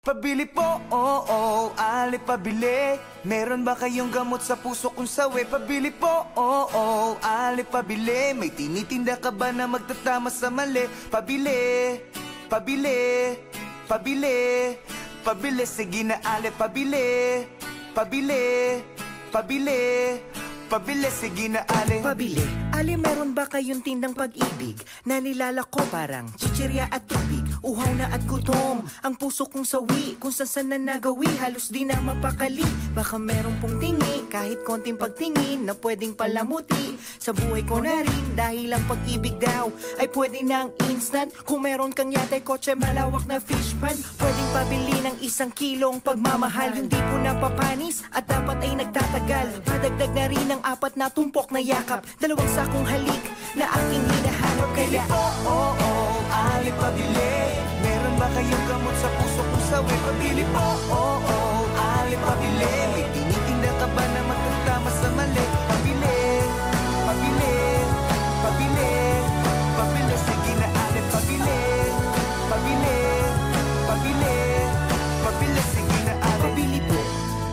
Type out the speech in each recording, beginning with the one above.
Pabili po, oo, ali pabili. Meron ba kayong gamot sa puso kung sawi? Pabili po, oo, ali pabili. May tinitinda ka ba na magtatama sa mali? Pabili, pabili, pabili, pabili. Sige na ali, pabili, pabili, pabili, pabili. Sige na ali. Pabili, ali meron ba kayong tindang pag-ibig na nilalako parang chichirya at tubig? Uhaw na at gutom, ang puso kong sawi. Kung saan na nagawi, halos di na mapakali. Baka meron pong tingi, kahit konting pagtingin na pwedeng palamuti sa buhay ko na rin. Dahil ang pag-ibig daw ay pwede ng instant. Kung meron kang yate, kotse, malawak na fish pan, pwedeng pabili ng 1 kilong pagmamahal. Yung di po napapanis at dapat ay nagtatagal. Padagdag na rin ang 4 na tumpok na yakap, 2 sakong halik na aking hinahanap. Kaya oo, ali pabili. Meron ba kayong gamot sa puso kung sawi? Pabili po, oo, ali pabili. May tinitinda ka ba na magtatama sa mali? Pabili, pabili, pabili, pabili. Sige na ali, pabili, pabili, pabili, pabili. Sige na ali. Pabili po,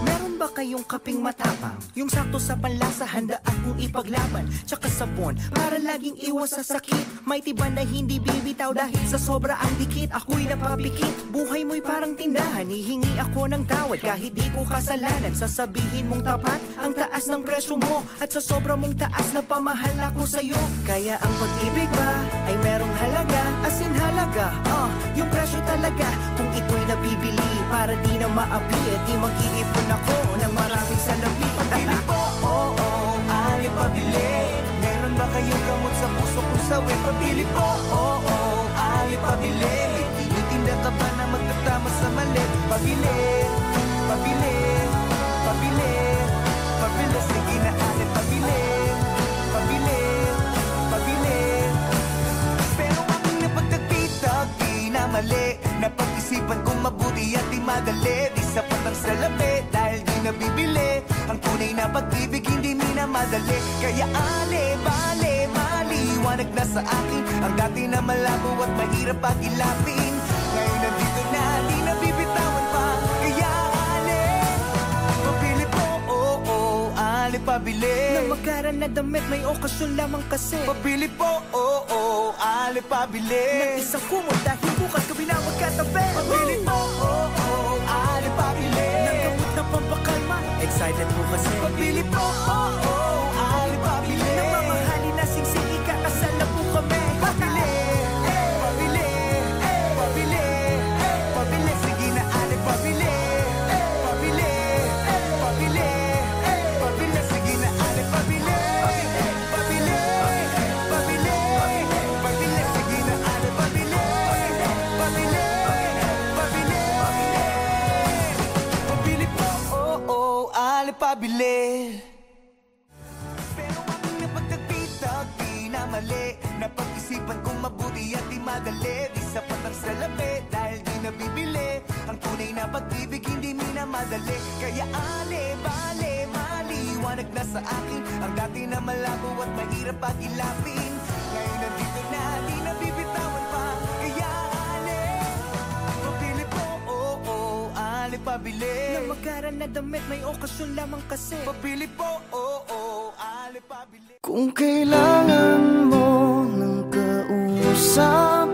meron ba kayong kaping matapang? Yung sakto sa panlasa, handa akong ipaglaban. Tsaka sabon, para laging iwas sa sakit. May tiba na hindi bibitaw dahil sa sobra ang dikit. Ako'y napapikit, buhay mo'y parang tindahan. Hihingi ako ng tawad kahit di ko kasalanan. Sasabihin mong tapat ang taas ng presyo mo, at sa sobra mong taas na pamahal ako sa'yo. Kaya ang pag-ibig ba ay merong halaga, as in halaga, yung presyo talaga. Kung ito'y nabibili para di na maapi, at di mag-iipon ako ng maraming salapi. Pabili po, oo, ali pabili. Meron ba kayong gamot sa puso kung sawi? Pabili po, oo, ali pabili. May tinitinda ka ba na magtatama sa mali? Pabili, pabili, pabili, pabili. Sige na ali, pabili, pabili, pabili. Pero aking napagtagpitag, di na mali. Napag-isipan kong mabuti at di madali. Di sapat ang salapi dahil di nabibili. Ang tunay na pag-ibig hindi minamadali. Kaya ale, bale, maliwanag na sa akin ang dati na malabo at mahirap pag-ilapin. Ngayon nandito na, di nabibitawan pa. Kaya ale, pabili po, oo, ale pabili. Na magaran na damit, may okasyon lamang kasi. Pabili po, oo, ale pabili. Ng isang kumot dahil bukas kami na magkatabi. Pabili po, oo, ale pabili. Ng gamot na pampakalma, excited po kasi. Pabili po, oo, ali pabili. Ng mamahali na singsing, ikakasal na po kami. Pabili, pabili, pabili, pabili. Sige na ali, pabili, pabili, pabili, pabili. Sige na ali, pabili, pabili, pabili, pabili. Sige na ali, pabili, pabili, pabili, pabili po, oo, ali pabili. Pero aking napagtagpitag, di na mali. Napag-isipan kong mabuti at di madali. Di sapat ang salapi dahil di nabibili. Ang tunay na pag-ibig hindi minamadali. Kaya ale, bale, maliwanag na sa akin ang dati na malabo at mahirap pag-ilapin. Ngayon nandito na, di nabibitawan pa. Kaya ale, pabili po, oo, ale pabili. Na magaran na damit, may okasyon lamang kasi. Pabili po, oo, ali pabili. Kung kailangan mo ng kausap,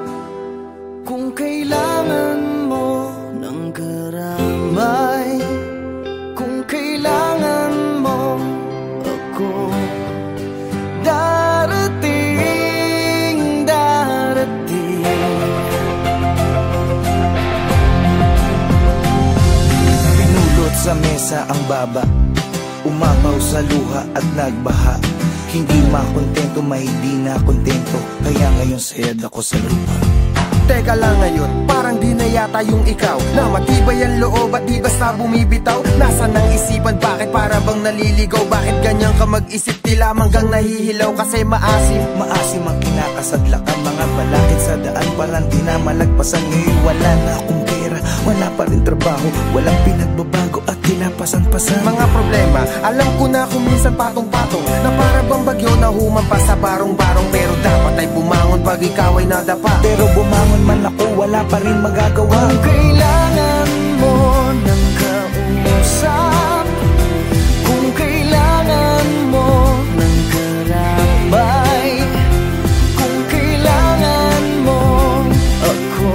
kung kailangan mo ng karamay, kung kailangan mo ako, darating, darating. Pinulot sa mesa ang baba, umapaw sa luha at nagbaha. Hindi makontento, may di na kontento. Kaya ngayon sayad ako sa lupa. Teka lang ngayon, parang di na yata yung ikaw na matibay ang loob at di basta bumibitaw. Nasaan ang isipan, bakit para bang naliligaw? Bakit ganyan ka mag-isip, tila manggang nahihilaw? Kasi maasim, maasim ang kinakasadlakan. Mga balakid sa daan, parang di na malagpasan. Ngayon wala na akong pera, wala pa rin trabaho, walang pinagbabago at kinapasan-pasan. Mga problema, alam ko na kung minsan patong-patong, na para bang bagyo na humampas sa barong-barong. Pero dapat ay bumangon pag ikaw ay nadapa. Pero bumangon man ako, wala pa rin magagawa. Kung kailangan ng kausap, kung kailangan mo ng karambay, kung kailangan mo ako,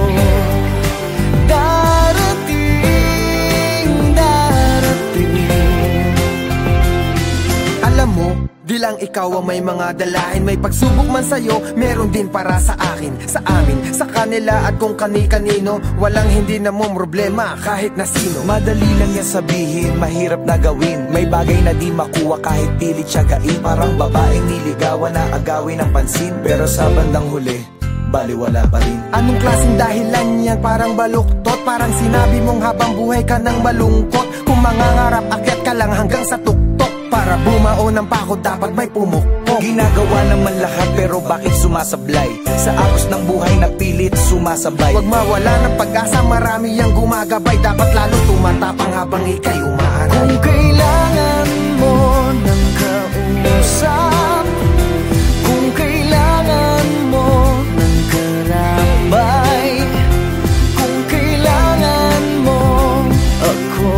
darating. Alam mo, di lang ikaw ang may mga dalahin. May pagsubok man sa'yo, meron din para sa akin, sa amin, sa kanila at kung kani-kanino. Walang hindi na mong problema kahit na sino. Madali lang yan sabihin, mahirap na gawin. May bagay na di makuha kahit pilit siyagain. Parang babaeng niligawan na agawin ng pansin, pero sa bandang huli, baliwala pa rin. Anong klaseng dahilan yan? Parang baluktot. Parang sinabi mong habang buhay ka nang malungkot. Kung mangangarap, akyat ka lang hanggang sa tuktok. Para bumao ng pako, dapat may pumukpok. Ginagawa naman lahat pero bakit sumasablay? Sa agos ng buhay na pilit sumasabay. Huwag mawala ng pag-asa, marami ang gumagabay. Dapat lalo tumatapang habang ika'y umaaral. Kung kailangan mo ng kausap, kung kailangan mo ng karambay, kung kailangan mo ako,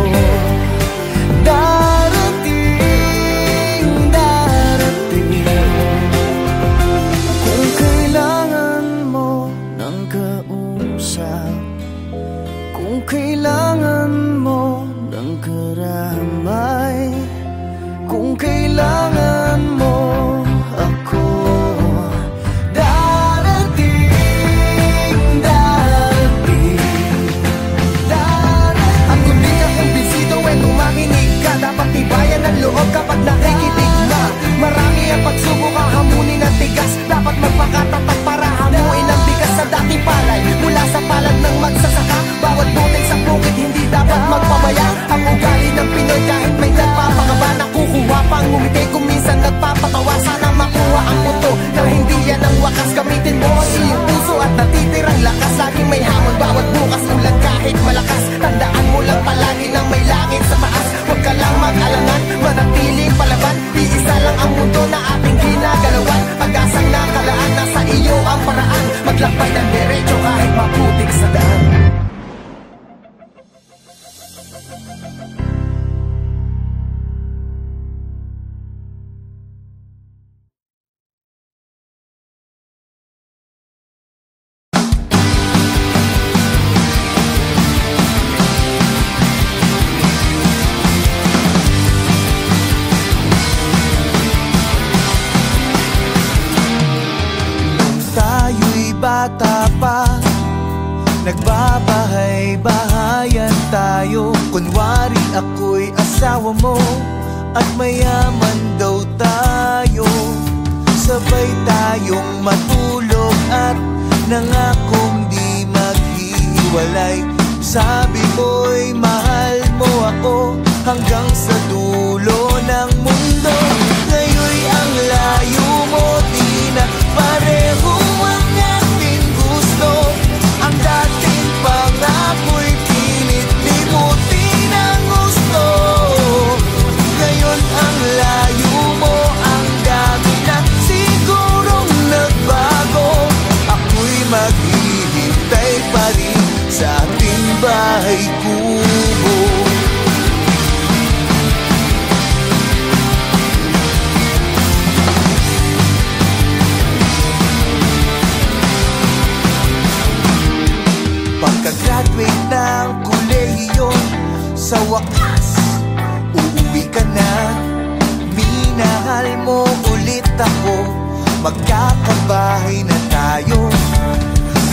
kung kailangan mo ng karamay, kung kailangan mo ako, darating. At kung di ka kumbinsido, tumakinig ka. Dapat tibayan ang loob kapag nakikinig na. Marami ang pagsubok, hahamunin ang tigas. Dapat magpakatatag para hamuin ang bigas sa dating palay. Mula sa palad ng magsasaka, bawat butil sa bukid hindi dapat magpabaya. Ang ugali ng Pinoy kahit may nagpapakaba, nakukuha pang ngumiti kung minsan nagpapatawa. Sana makuha ang puto na hindi yan ang wakas. Gamitin mo ang iyong puso at natitirang lakas. Laging may hamon bawat bukas, ulan kahit malakas. Tandaan mo lang palagi na may langit sa taas. Huwag ka lang mag-alangan, manatiling palaban. Iisa lang ang mundo na ating ginagalawan. Pag-asang nakalaan, nasa iyo ang paraan. Maglakbay ng derecho kahit maputik sa daan. Bata pa, nagbabahay-bahayan tayo. Kunwari ako'y asawa mo at mayaman daw tayo. Sabay tayong matulog at nangakong di maghihiwalay. Sabi mo'y mahal mo ako hanggang sa dulo ng mundo. Ngayon'y ang layo mo, di na pareho ang ating gusto. Ang dating pangako'y pilit limutin ang gusto. Ngayon ang layo mo, ang dami na sigurong nagbago. Ako'y maghihintay pa rin sa ating bahay kubo. Pagka-graduate ng kolehiyo, sa wakas, uuwi ka na. Minahal mo ulit ako, magkakabahay na tayo.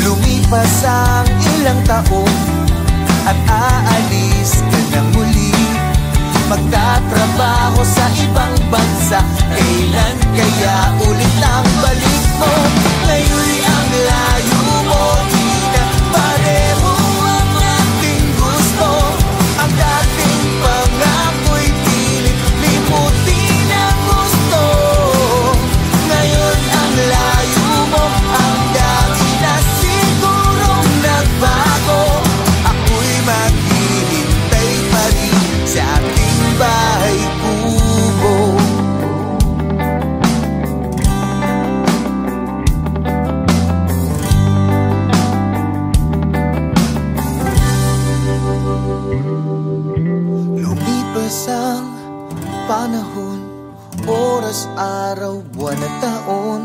Lumipas ang ilang taon at aalis ka na muli. Magtatrabaho sa ibang bansa, kailan kaya ulit ang balik mo? Ngayon'y ang layo mo, di na pareho ang ating gusto. Ang dating pangako'y pilit limutin ang gusto. Ngayon ang layo mo, ang dami na sigurong nagbago. Ako'y maghihintay pa rin sa ating bahay kubo. araw, buwan at taon,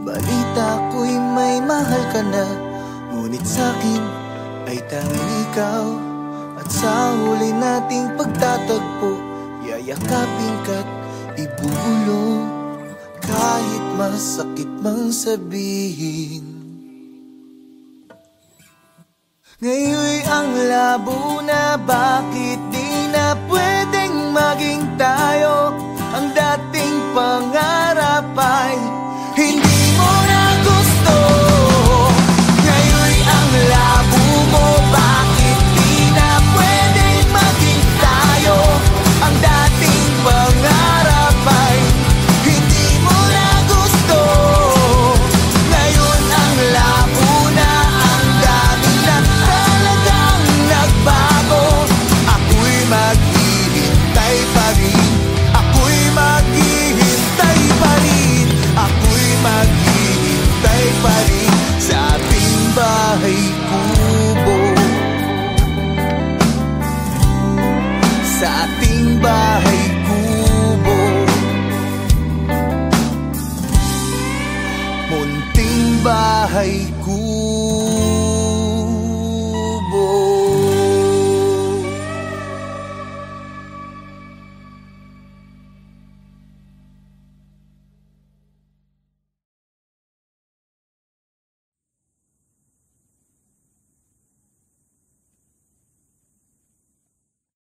balita ko'y may mahal ka na. Ngunit sa'kin ay tanging ikaw. At sa huli nating pagtatagpo, yayakapin ka't ibubulong, kahit masakit mang sabihin. Ngayon'y ang labo na, bakit di na pwedeng maging tayo? Ang dating pangarap ay hindi mo na gusto. Ngayon'y ang labo mo, bakit di na pwedeng maging tayo? Ang dating pangarap ay hindi mo na gusto. Ngayon ang labo na, ang dami na talagang nagbago. Ako'y maghihintay pa rin, ako'y maghihintay pa rin, ako'y maghihintay pa rin sa ating bahay kubo, sa ating bahay kubo, munting bahay kubo.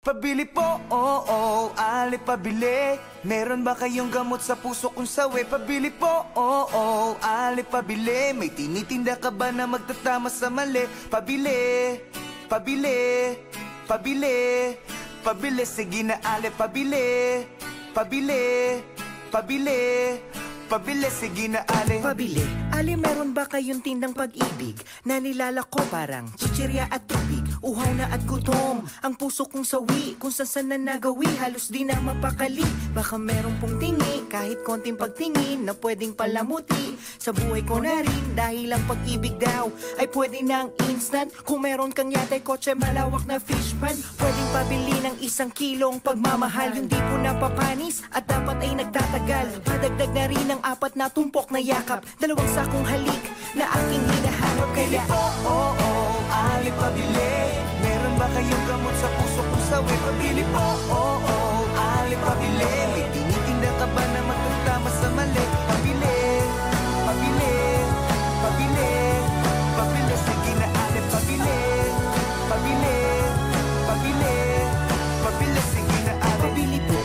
Pabili po, oo, ali pabili. Meron ba kayong gamot sa puso kung sawi? Pabili po, oo, ali pabili. May tinitinda ka ba na magtatama sa mali? Pabili, pabili, pabili, pabili. Sige na ali pabili, pabili, pabili, pabili. Sige na ali. Pabili, ali meron ba kayong tindang pag-ibig na nilalako parang chichirya at tubig? Uhaw na at gutom, ang puso kong sawi, kung saan na nagawi, halos di na mapakali. Baka meron pong tingi, kahit konting pagtingin, na pwedeng palamuti sa buhay ko na rin. Dahil ang pag-ibig daw ay pwede ng instant. Kung meron kang yatay kotse, malawak na fish pan, pwedeng pabili ng 1 kilong pagmamahal. Yung di po napapanis at dapat ay nagtatagal. Padagdag na rin ang 4 na tumpok na yakap, 2 sakong halik na aking hinahanap. Kaya oo, ali pabili. Meron ba kayong gamot sa puso kung sawi? Pabili po, oo, ali pabili. May tinitinda ka ba na magtatama sa mali? Pabili, pabili, pabili, pabili. Sige na ali pabili, pabili, pabili, pabili. Sige na ali. pabili po.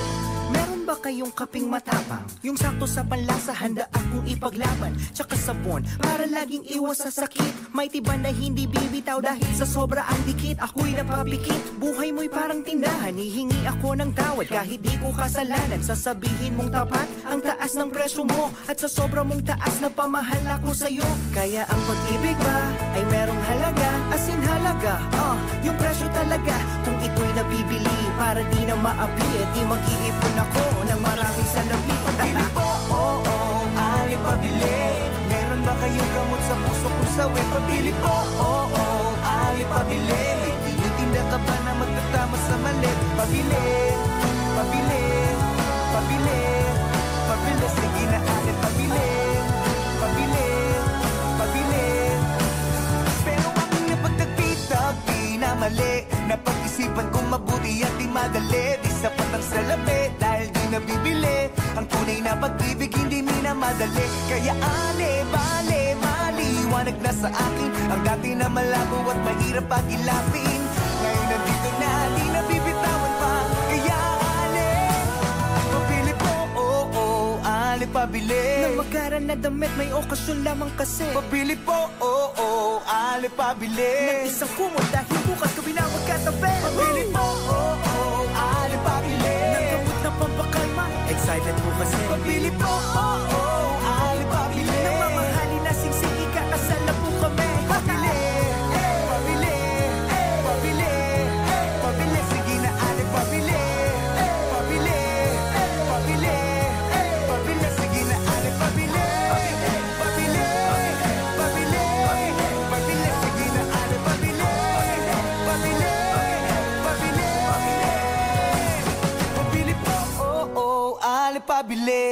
Meron ba kayong kaping matapang? Yung sakto sa panlasa, handa akong ipaglaban. Tsaka sabon, para laging iwas sa sakit. May tiban na hindi bibitaw dahil sa sobra ang dikit. Ako'y napapikit, buhay mo'y parang tindahan. Hihingi ako ng tawad kahit di ko kasalanan. Sasabihin mong tapat ang taas ng presyo mo, at sa sobra mong taas na pamahal ako sa'yo. Kaya ang pag-ibig ba ay merong halaga, as in halaga, yung presyo talaga. Kung ito'y nabibili para di na maapi, di mag-iipon ako ng maraming salapi. Pabili po, oo, ali pabili. Meron ba kayong gamot sa puso kung sawi? Pabili po, oo, ali pabili. May tinitinda ka ba na magtatama sa mali? Pabili, pabili, pabili, pabili. Sige na ali pabili, pabili, pabili. Pero aking napagtagpi-tagpi na mali, napag-isipan kong mabuti at di madali. Di sapat ang salapi dahil di nabibili. Ang tunay na pag-ibig hindi minamadali. Kaya ale, bale, maliwanag na sa akin ang dati na malabo at mahirap pag-ilapin. Ngayon nandito na, di nabibitawan pa. Kaya ale, pabili po, oo, ale pabili. Nang magaran na damit, may okasyon lamang kasi. Pabili po, oo, ale pabili. Ng isang kumot dahil bukas ko binawag katabi. Pabili po, oo, ale pabili. Ng gamot na pampakalma, excited po kasi. Pabili po, oo, ali pabili. Nang mamahalin na singsing, ikakasal na po kami. Pabili, pabili, pabili, pabili. Sige na ali pabili, pabili, pabili, pabili. Sige na ali pabili, pabili, pabili, pabili. Sige na ali pabili, pabili, pabili, pabili po, oo, ali pabili.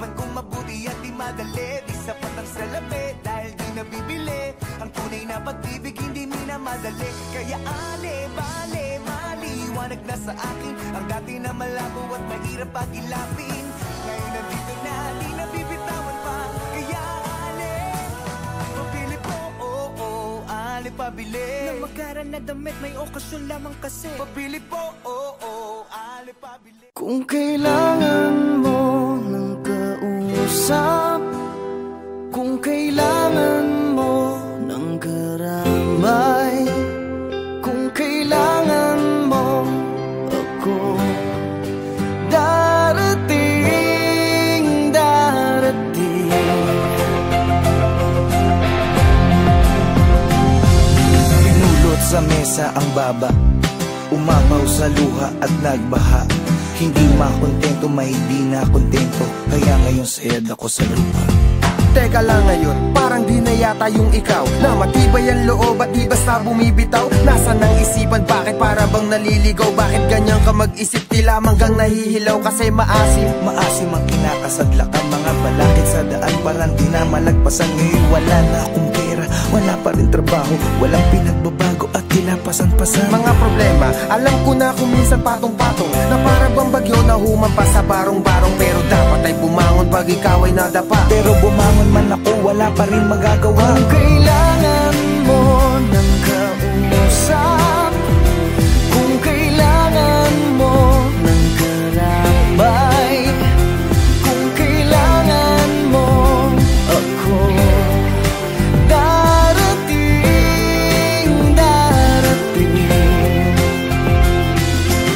Pag-isipan kung mabuti at di madali, di sapat ang salapi dahil di nabibili. Ang tunay na pag-ibig hindi minamadali. Kaya bale, maliwanag na sa akin ang dati na malabo at mahirap pag-ilapin. Ngayon nandito na, di nabibitawan pa. Kaya pabili po, pabili. Nang magaran na damit, may okasyon lamang kasi. Pabili po, pabili. Kung kailangan mo ng kausap, kung kailangan mo ng karamay, kung kailangan mo ako, darating. Pinulot sa mesa ang baba, umapaw sa luha at nagbaha. Hindi makontento, may di na kontento, kaya ngayon sayad ako sa lupa. Teka lang ngayon, parang di na yata yung ikaw na matibay ang loob at di basta bumibitaw. Nasaan ang isipan, bakit para bang naliligaw? Bakit ganyan ka mag-isip, di lamang gang nahihilaw? Kasi maasim ang kinakasadlak ang mga balakid sa daan, parang di na malagpasan. Ngayon wala na akong pera, wala pa rin trabaho, walang pinagbabago at kinapasan-pasan. mga problema, alam ko na kung minsan patong-patong, na para bang bagyo na humampas sa barong-barong. Pero dapat ay bumangon pag ikaw ay nadapa. Pero bumangon man ako, wala pa rin magagawa. Kung kailangan mo ng kausap, kung kailangan mo ng karamay, kung kailangan mo ako, darating.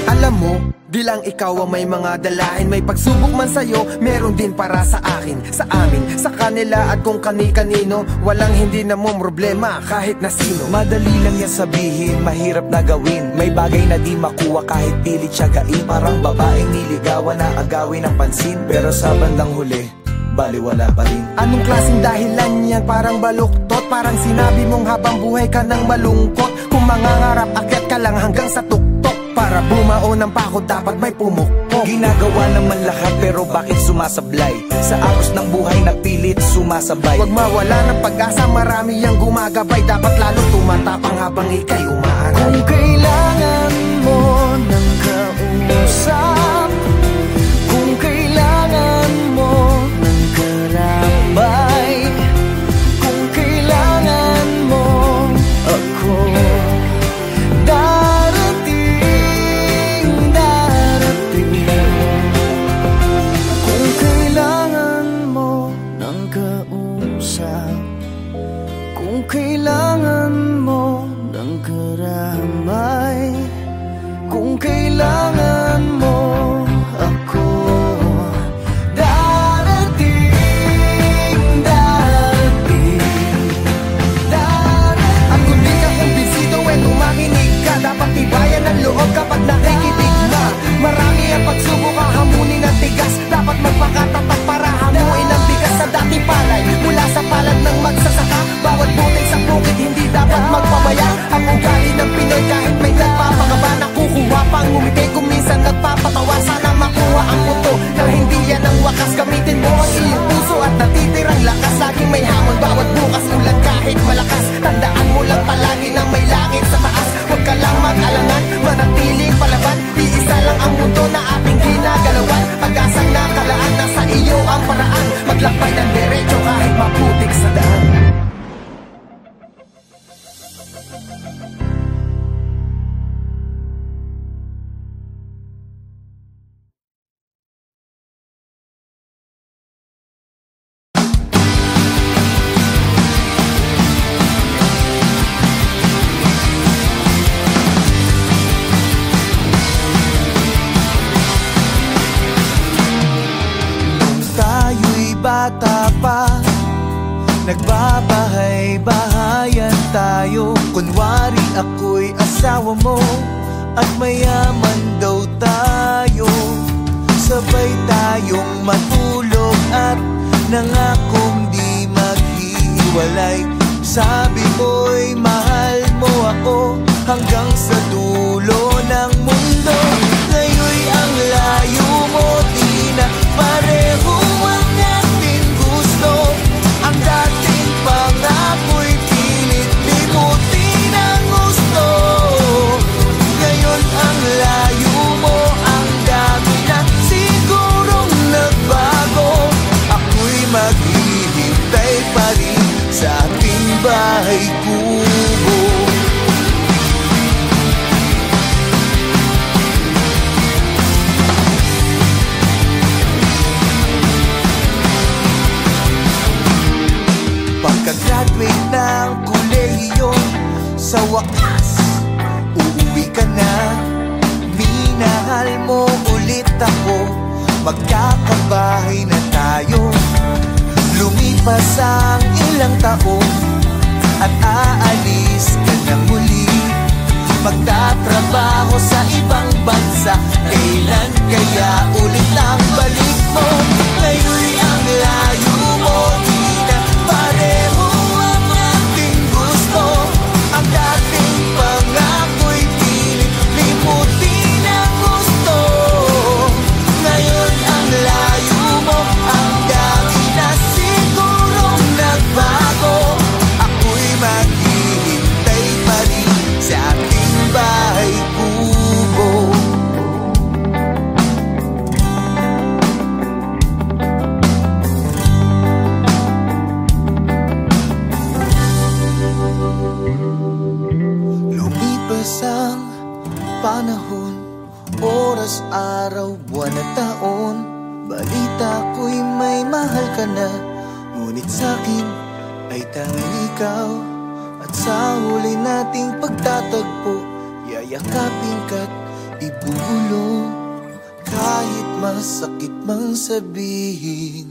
Alam mo, di lang ikaw ang may mga dalahin. May pagsubok man sa'yo, meron din para sa akin, sa amin, sa kanila at kung kani-kanino. Walang hindi na mo problema kahit na sino. Madali lang yan sabihin, mahirap na gawin. May bagay na di makuha kahit pilit siyagain. Parang babaeng niligawan na agawin ng pansin, pero sa bandang huli, baliwala pa rin. Anong klaseng dahilan yan? Parang baluktot. Parang sinabi mong habang buhay ka nang malungkot. Kung mangangarap, akyat ka lang hanggang sa tuktok. Para bumao ng pako, dapat may pumukpok. Ginagawa naman lahat, pero bakit sumasablay? Sa agos ng buhay na pilit sumasabay. Huwag mawala ng pag-asa, marami ang gumagabay. Dapat lalo tumatapang habang ika'y umaaral. Kung kailangan mo ng kausap, kung kailangan mo ng karamay, kung kailangan mo ako, darating. Kung kailangan mo ng kausap, kung kailangan mo ng karamay, kung kailangan mo ako, darating. At kung di ka kumbinsido, tumakinig ka. Dapat tibayan ang loob kapag nakikinig na. Marami ang pagsubok, hahamunin ang tigas. Dapat magpakatapat para hamuin ang bigas sa dating palay. Mula sa palad ng magsasaka, bawat butil sa bukid hindi dapat magpabaya. Ang ugali ng Pinoy kahit may nagpapakaba, nakukuha pang ngumiti kung minsan nagpapatawa. Sana makuha ang punto na hindi yan ang wakas. Gamitin mo ang iyong puso at natitirang lakas. Laging may hamon bawat bukas, ulan kahit malakas. Tandaan mo lang palagi na may langit sa taas. Huwag ka lang mag-alangan, manatiling palaban. Iisa lang ang mundo na ating ginagalawan. Pag-asang nakalaan, nasa iyo ang paraan. Maglakbay ng derecho kahit maputik sa daan. Bata pa, nagbabahay-bahayan tayo. Kunwari ako'y asawa mo at mayaman daw tayo. Sabay tayong matulog at nangakong di maghihiwalay. Sabi mo'y mahal mo ako hanggang sa dulo ng mundo. Ngayon'y ang layo mo, di na pareho ang magkakabahay na tayo. Lumipas ang ilang taon at aalis ka na muli, magtatrabaho sa ibang bansa. Kailan kaya ulit ang balik mo? Ngayon'y ang layo mo, di na pareho ang ating gusto. Ang dating pangako'y pilit limutin ang gusto. Ngayon ang layo mo, ang dami na sigurong nagbago. Ako'y maghihintay pa rin sa ating bahay kubo. Lumipas ang panahon, oras, araw, buwan at taon. Balita ko'y may mahal ka na, ngunit sa'kin ay tanging ikaw. At sa huli nating pagtatagpo, yayakapin ka't ibubulong, kahit masakit mang sabihin.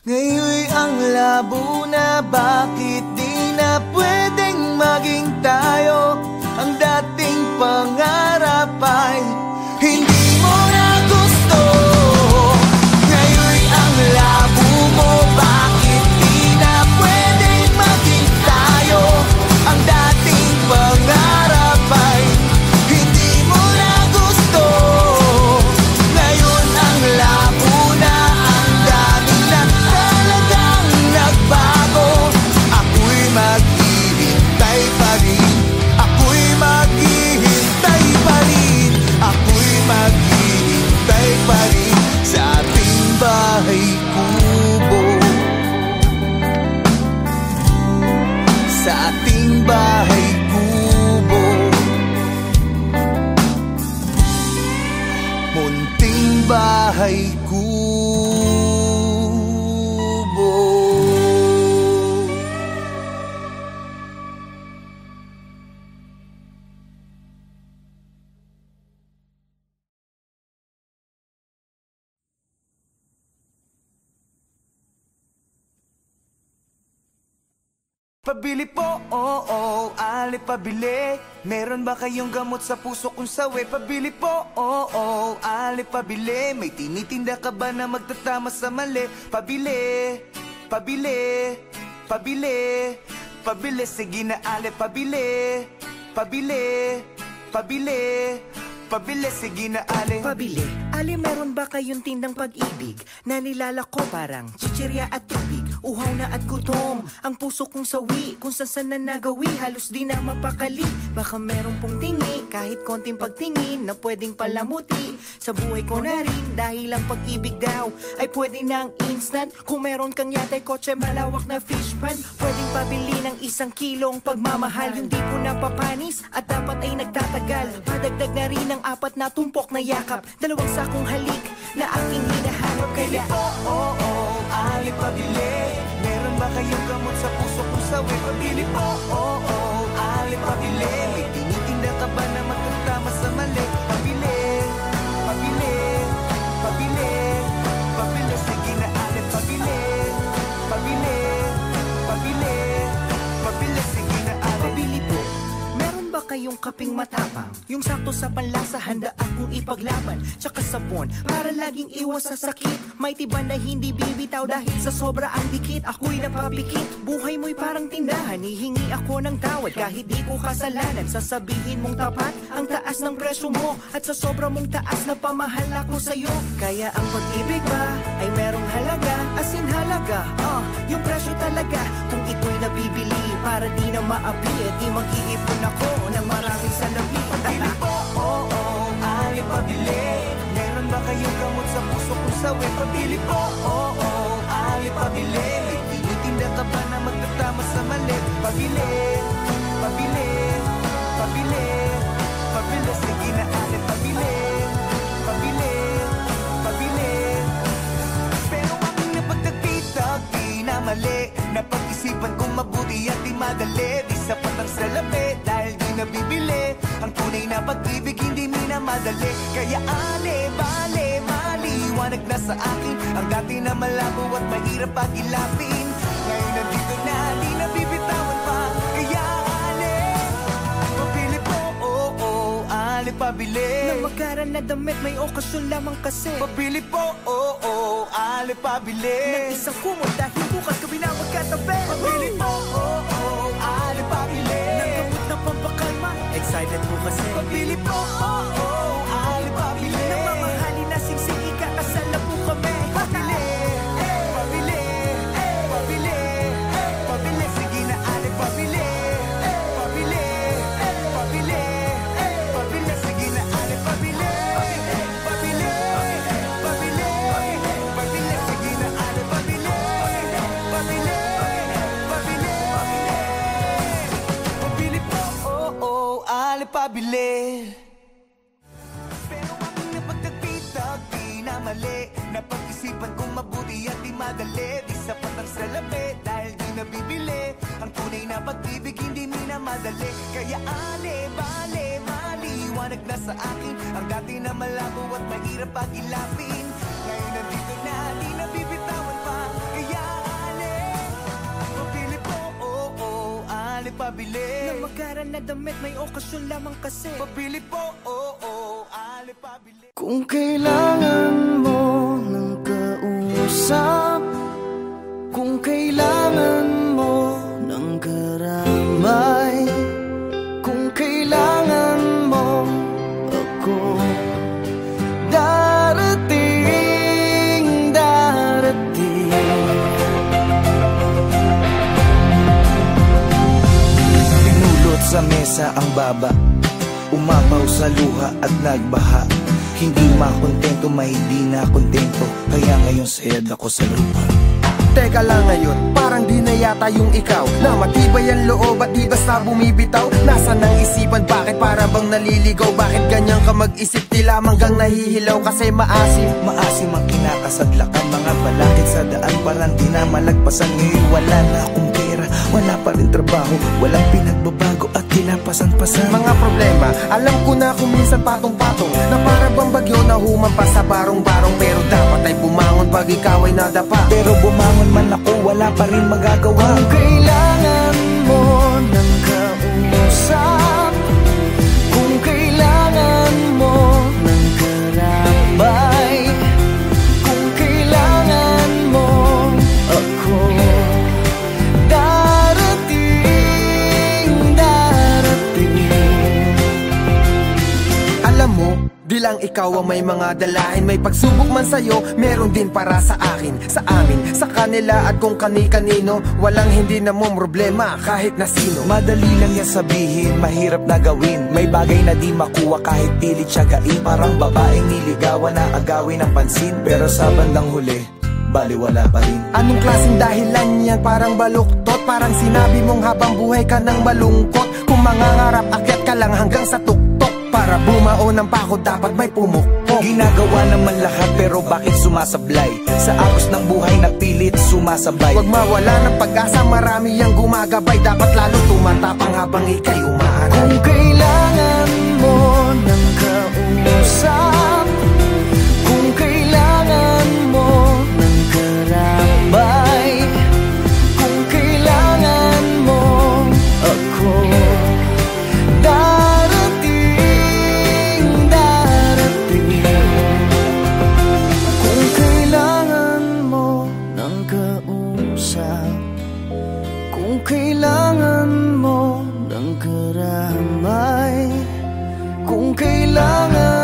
Ngayon'y ang labo na, bakit di na pwedeng maging tayo? Ang dating pangarap ay hindi mo na gusto. Ngayon'y ang labo mo, bakit di na pwedeng maging tayo? Ang dating pangarap ay hindi mo na gusto. Ngayon ang labo na, ang dami na talagang nagbago. Ako'y maghihintay pa rin, ako'y maghihintay pa rin, ako'y maghihintay pa rin sa ating bahay kubo. Sa ating bahay kubo, munting bahay kubo. Pabili po, oo, ali pabili. Meron ba kayong gamot sa puso kung sawi? Pabili po, oo, ali pabili. May tinitinda ka ba na magtatama sa mali? Pabili, pabili, pabili, pabili. Sige na ali pabili, pabili, pabili, pabili. Sige na ali. Pabili, ali meron ba kayong tindang pag-ibig na nilalako parang chichirya at tubig? Uhaw na at gutom, ang puso kong sawi, kung saan na nagawi, halos di na mapakali. Baka meron pong tingi, kahit konting pagtingin, na pwedeng palamuti sa buhay ko na rin. Dahil ang pag-ibig daw ay pwede ng instant. Kung meron kang yatay kotse, malawak na fish pan, pwedeng pabili ng 1 kilong pagmamahal. Yung di po napapanis at dapat ay nagtatagal. Padagdag na rin ng 4 na tumpok na yakap, 2 sakong halik na aking hinahanap. Kaya oo, ali pabili. Meron ba kayong gamot sa puso kung sawi? Pabili po, oo, ali pabili. May tinitinda ka ba na magtatama sa mali? Pabili, pabili, pabili, pabili. Sige na ali pabili, pabili, pabili, pabili. Sige na ali. pabili po. Meron ba kayong kaping matapang? Yung sakto sa panlasa, handa akong ipaglaban. Tsaka sabon, para laging iwas sa sakit. May tiban na hindi bibitaw dahil sa sobra ang dikit. Ako'y napapikit, buhay mo'y parang tindahan. Hihingi ako ng tawad kahit di ko kasalanan. Sasabihin mong tapat ang taas ng presyo mo, at sa sobra mong taas na pamahal ako sa'yo. Kaya ang pag-ibig ba ay merong halaga, as in halaga, yung presyo talaga. Kung ito'y nabibili para di na maapi, di mag-iipon ako ng maraming salapi. Pabili po, oo, ali pabili. Meron ba kayong gamot sa puso kung sawi? Pabili po, oo, ali pabili. May tinitinda ka ba na magtatama sa mali? Pabili, pabili, pabili, pabili. Sige na ali pabili, pabili, pabili. Pero ang napagtagpitag di na mali. Napag-isipan kong mabuti at di madali. Di sapat ang salapi dahil di nabibili. Ang tunay na pag-ibig hindi minamahal. minamadali. Kaya bale, maliwanag na sa akin ang dati na malabo at mahirap pag-ilapin. Ngayon nandito na, di na bibitawan pa. Kaya pabili po, pabili. Na magaran na damit, may okasyon lamang kasi. Pabili po, pabili. Ng isang kumot dahil bukas kami na magkatabi. Pabili po, pabili. Ng gamot na pampakalma, excited po kasi. Pabili po, pabili. Ng mamahali na singsing, ikakasal na po kami. Pabili, pabili, pabili, pabili. Sige na pabili, pabili, pabili, pabili. Sige na pabili, pabili, pabili, pabili. Sige na pabili, pabili, pabili. Pabili po, pabili. Pero aking napagtagpitag, di na mali. Napag-isipan kong mabuti at di madali. Di sapat ang salapi dahil di nabibili. Ang tunay na pag-ibig hindi minamadali. Kaya bale, maliwanag na sa akin ang dati na malabo at mahirap pag-ilapin. Ngayon nandito na, di na bibitawan pa. Kaya pabili po, pabili. Na magaran na damit, may okasyon lamang kasi. Pabili po, pabili. Kung kailangan mo ng kausap, kung kailangan mo ng karamay, kung kailangan mo ako, darating, darating. Pinulot sa mesa ang baba, umapaw sa luha at nagbaha. Hindi makontento, hindi na kontento, kaya ngayon sayad ako sa lupa. Teka lang ngayon, parang di na yata yung ikaw, na matibay ang loob at di basta bumibitaw. Nasaan ang isipan, bakit para bang naliligaw? Bakit ganyan ka mag-isip, tila manggang nahihilaw? Kasi maasim ang kinakasadlakan. Mga balakid sa daan, parang di na malagpasan. Ngayon wala na akong pera, wala pa rin trabaho, walang pinagbabago at kinapasan-pasan. Mga problema, alam ko na kung minsan patong-patong, na para bang bagyo na humampas sa barong-barong. Pero dapat ay bumangon pag ikaw ay nadapa. Pero bumangon man ako, wala pa rin magagawa. Kung kailangan mo ng kausap, kung kailangan mo ng karambay, kung kailangan mo ako, darating, darating. Alam mo, di lang ikaw ang may mga dalahin. May pagsubok man sa'yo, meron din para sa akin, sa amin, sa kanila at kung kani-kanino. Walang hindi na mong problema kahit na sino. Madali lang yan sabihin, mahirap na gawin. May bagay na di makuha kahit pilit siyagain. Parang babaeng niligawan na agawin ng pansin, pero sa bandang huli, baliwala pa rin. Anong klaseng dahilan yan? Parang baluktot, parang sinabi mong habang buhay ka nang malungkot. Kung mangangarap, akyat ka lang hanggang sa tuktok. Para bumao ng pako, dapat may pumukpok. Ginagawa naman lahat, pero bakit sumasablay? Sa agos ng buhay na pilit sumasabay. Huwag mawala ng pag-asa, marami ang gumagabay. Dapat lalo tumatapang habang ika'y umaaray. Kung kailangan mo ng kausap, kung kailangan mo ng karambay, kung kailangan mo ako, darating, darating. Kung kailangan mo ng kausap, kung kailangan mo ng karamay, kung kailangan